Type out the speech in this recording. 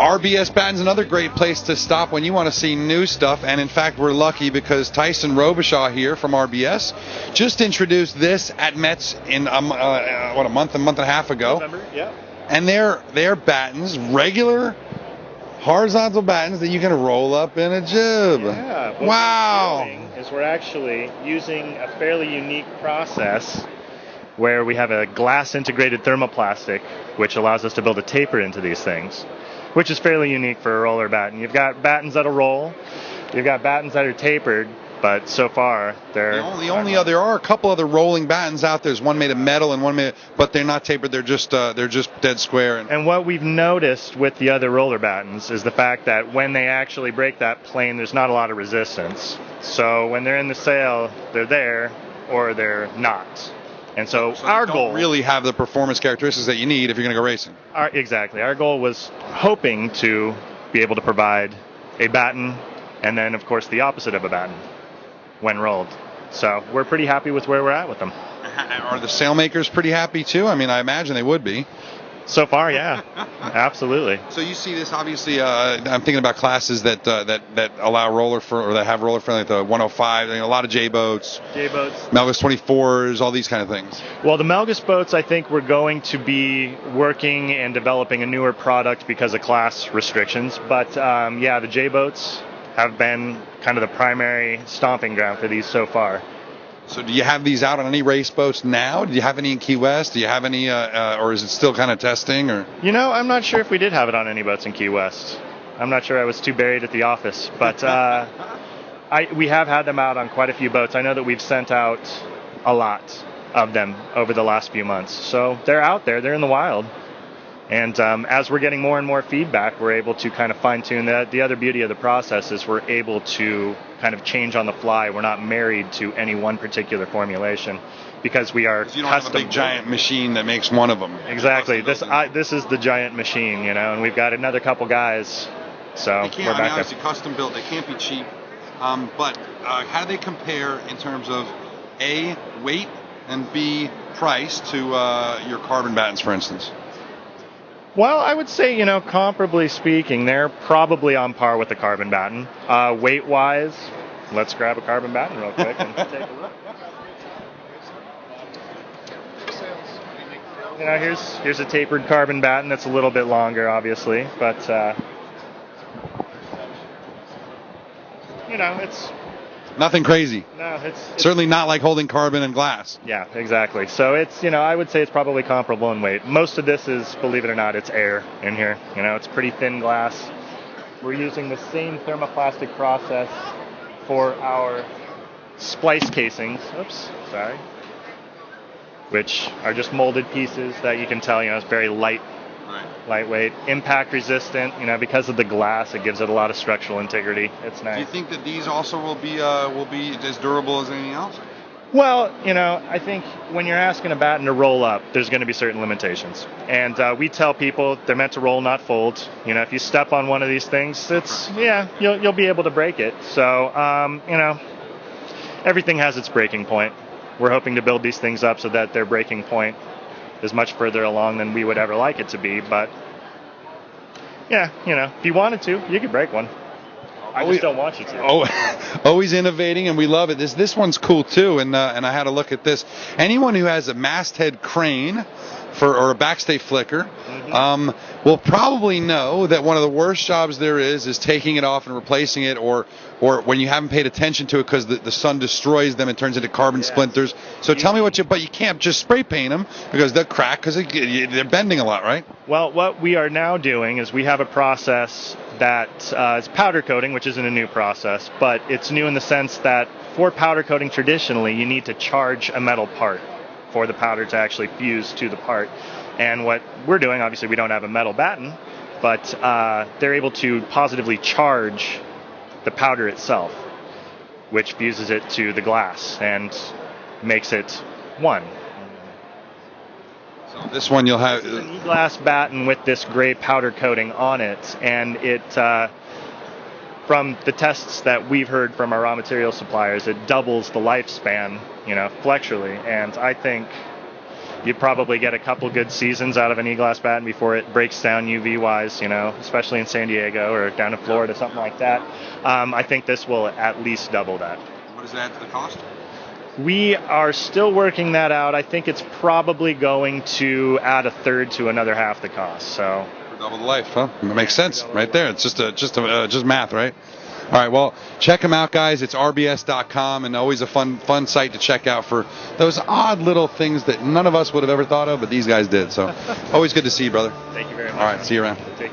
RBS Batten's another great place to stop when you want to see new stuff, and in fact we're lucky because Tyson Robichaud here from RBS just introduced this at Metz in a month and a half ago. November, yeah. And they're battens, regular horizontal battens that you can roll up in a jib. Yeah. Wow. What we're doing is we're actually using a fairly unique process where we have a glass integrated thermoplastic which allows us to build a taper into these things, which is fairly unique for a roller batten. You've got battens that'll roll, you've got battens that are tapered, but so far there are a couple other rolling battens out there. There's one made of metal and one made, but they're not tapered. They're just dead square. And what we've noticed with the other roller battens is the fact that when they actually break that plane, there's not a lot of resistance. So when they're in the sail, they're there or they're not. And so our goal don't really have the performance characteristics that you need if you're going to go racing. Exactly. Our goal was hoping to be able to provide a batten and then, of course, the opposite of a batten when rolled. So we're pretty happy with where we're at with them. Are the sailmakers pretty happy too? I mean, I imagine they would be. So far, yeah, absolutely. So you see this, obviously, I'm thinking about classes that allow roller or that have roller friendly, like the 105, a lot of J-boats, Melgus 24s, all these kind of things. Well, the Melgus boats, I think we're going to be working and developing a newer product because of class restrictions. But yeah, the J-boats have been kind of the primary stomping ground for these so far. So do you have these out on any race boats now? Do you have any in Key West? Do you have any, or is it still kind of testing? Or I'm not sure if we did have it on any boats in Key West. I'm not sure. I was too buried at the office. But we have had them out on quite a few boats. I know that we've sent out a lot of them over the last few months. So they're out there. They're in the wild. And as we're getting more and more feedback, we're able to kind of fine-tune that. The other beauty of the process is we're able to kind of change on the fly. We're not married to any one particular formulation because we are. You don't have a big giant machine that makes one of them. Exactly. This is the giant machine, and we've got another couple guys. So they can't, obviously custom built. They can't be cheap. But how do they compare in terms of A, weight, and B, price to your carbon battens, for instance? Well, I would say, comparably speaking, they're probably on par with the carbon batten. Weight-wise, let's grab a carbon batten real quick and take a look. Here's a tapered carbon batten that's a little bit longer, obviously, but it's nothing crazy. No, it's certainly not like holding carbon and glass. Yeah, exactly. So it's, I would say it's probably comparable in weight. Most of this is, believe it or not, it's air in here. It's pretty thin glass. We're using the same thermoplastic process for our splice casings. Oops, sorry. Which are just molded pieces that you can tell, it's very lightweight, impact resistant. Because of the glass, it gives it a lot of structural integrity. It's nice. Do you think that these also will be as durable as anything else? Well, I think when you're asking a batten to roll up, there's going to be certain limitations. And we tell people they're meant to roll, not fold. If you step on one of these things, you'll be able to break it. So, everything has its breaking point. We're hoping to build these things up so that their breaking point is much further along than we would ever like it to be. But, yeah, if you wanted to, you could break one. I just don't want you to. Always innovating, and we love it. This one's cool too, and I had a look at this. Anyone who has a masthead crane or a backstay flicker will probably know that one of the worst jobs there is taking it off and replacing it, or when you haven't paid attention to it because the sun destroys them and turns into carbon splinters. So tell me but you can't just spray paint them because they'll crack because they're bending a lot, right? Well, what we are now doing is we have a process that is powder coating, which isn't a new process, but it's new in the sense that for powder coating traditionally, you need to charge a metal part for the powder to actually fuse to the part. And what we're doing, obviously we don't have a metal batten, but they're able to positively charge the powder itself, which fuses it to the glass and makes it one. So this one you'll have an e-glass batten with this gray powder coating on it, and it from the tests that we've heard from our raw material suppliers, it doubles the lifespan, flexurally. And I think you probably get a couple good seasons out of an e-glass Batten before it breaks down UV-wise, especially in San Diego or down in Florida, something like that. I think this will at least double that. What does that add to the cost? We are still working that out. I think it's probably going to add a third to another half the cost. So for double the life, huh? It makes sense right there. It's just math, right? All right, well, check them out, guys. It's rbs.com, and always a fun site to check out for those odd little things that none of us would have ever thought of, but these guys did. So always good to see you, brother. Thank you very much. All right, see you around. Take care.